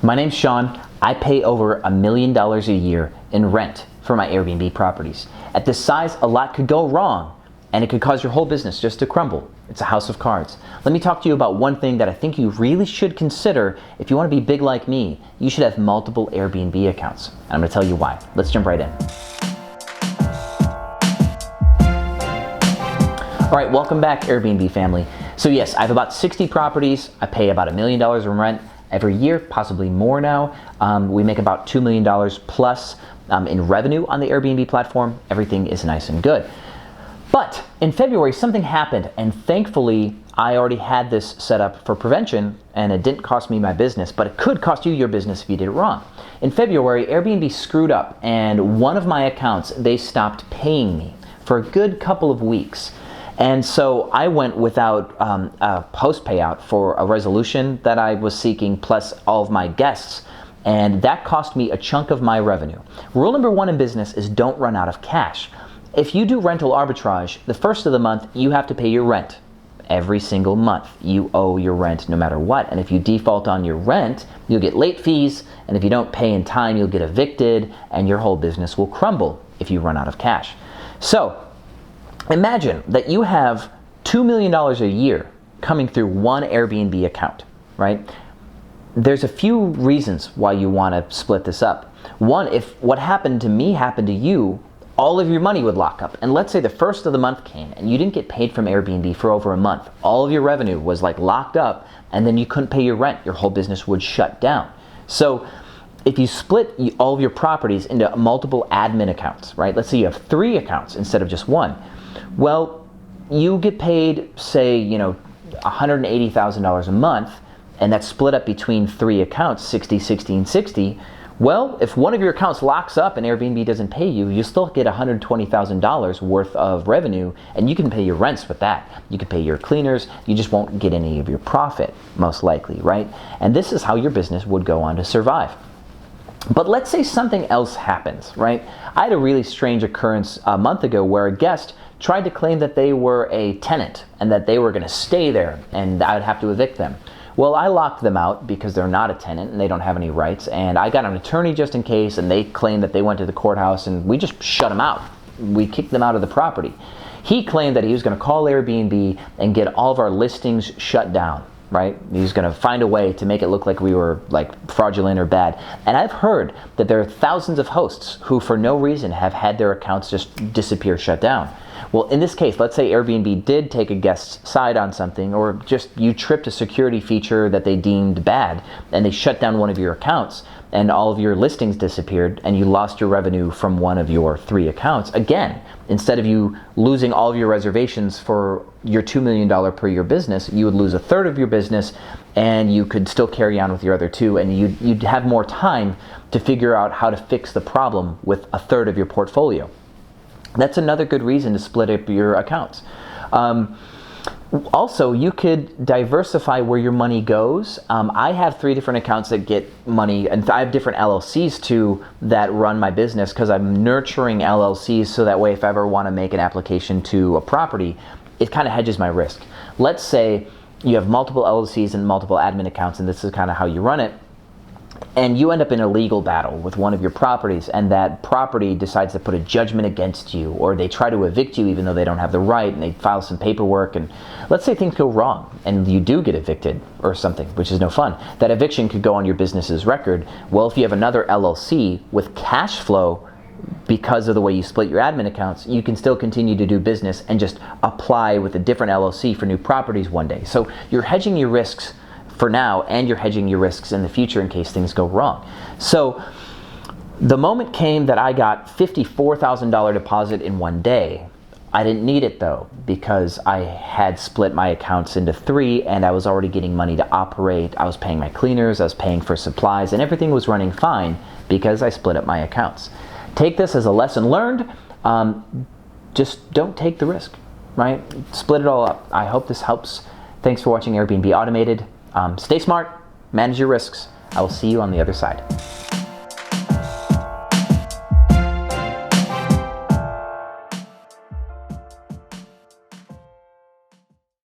My name's Sean. I pay over $1 million a year in rent for my Airbnb properties. At this size, a lot could go wrong, and it could cause your whole business just to crumble. It's a house of cards. Let me talk to you about one thing that I think you really should consider if you want to be big like me. You should have multiple Airbnb accounts. And I'm going to tell you why. Let's jump right in. All right, welcome back, Airbnb family. So yes, I have about 60 properties. I pay about $1 million in rent every year, possibly more now. We make about $2 million plus in revenue on the Airbnb platform. Everything is nice and good. But in February, something happened, and thankfully, I already had this set up for prevention, and it didn't cost me my business, but it could cost you your business if you did it wrong. In February, Airbnb screwed up, and one of my accounts, they stopped paying me for a good couple of weeks. And so I went without a post payout for a resolution that I was seeking, plus all of my guests, and that cost me a chunk of my revenue. Rule number one in business is don't run out of cash. If you do rental arbitrage, the first of the month, you have to pay your rent. Every single month, you owe your rent no matter what. And if you default on your rent, you'll get late fees, and if you don't pay in time, you'll get evicted, and your whole business will crumble if you run out of cash. So, imagine that you have $2 million a year coming through one Airbnb account, right? There's a few reasons why you want to split this up. One, if what happened to me happened to you, all of your money would lock up. And let's say the first of the month came and you didn't get paid from Airbnb for over a month. All of your revenue was like locked up, and then you couldn't pay your rent. Your whole business would shut down. So if you split all of your properties into multiple admin accounts, right? Let's say you have 3 accounts instead of just one. Well, you get paid, say, $180,000 a month, and that's split up between 3 accounts, 60, 60, and 60. Well, if one of your accounts locks up and Airbnb doesn't pay you, you still get $120,000 worth of revenue, and you can pay your rents with that. You can pay your cleaners, you just won't get any of your profit, most likely, right? And this is how your business would go on to survive. But let's say something else happens, right? I had a really strange occurrence a month ago where a guest tried to claim that they were a tenant and that they were going to stay there and I'd have to evict them. Well, I locked them out because they're not a tenant and they don't have any rights, and I got an attorney just in case, and they claimed that they went to the courthouse, and we just shut them out. We kicked them out of the property. He claimed that he was going to call Airbnb and get all of our listings shut down, right? He was going to find a way to make it look like we were like fraudulent or bad. And I've heard that there are thousands of hosts who for no reason have had their accounts just disappear, shut down. Well, in this case, let's say Airbnb did take a guest's side on something, or just you tripped a security feature that they deemed bad, and they shut down one of your accounts, and all of your listings disappeared, and you lost your revenue from one of your 3 accounts. Again, instead of you losing all of your reservations for your $2 million per year business, you would lose a third of your business, and you could still carry on with your other 2, and you'd have more time to figure out how to fix the problem with a third of your portfolio. That's another good reason to split up your accounts. Also, you could diversify where your money goes. I have 3 different accounts that get money, and I have different LLCs too that run my business because I'm nurturing LLCs so that way if I ever want to make an application to a property, it kind of hedges my risk. Let's say you have multiple LLCs and multiple admin accounts, and this is kind of how you run it. And you end up in a legal battle with one of your properties, and that property decides to put a judgment against you, or they try to evict you even though they don't have the right, and they file some paperwork, and let's say things go wrong and you do get evicted or something, which is no fun. That eviction could go on your business's record. Well, if you have another LLC with cash flow because of the way you split your admin accounts, you can still continue to do business and just apply with a different LLC for new properties one day. So you're hedging your risks for now, and you're hedging your risks in the future in case things go wrong. So the moment came that I got $54,000 deposit in one day. I didn't need it though, because I had split my accounts into 3, and I was already getting money to operate. I was paying my cleaners, I was paying for supplies, and everything was running fine because I split up my accounts. Take this as a lesson learned. Just don't take the risk, right? Split it all up. I hope this helps. Thanks for watching Airbnb Automated. Stay smart, manage your risks. I will see you on the other side.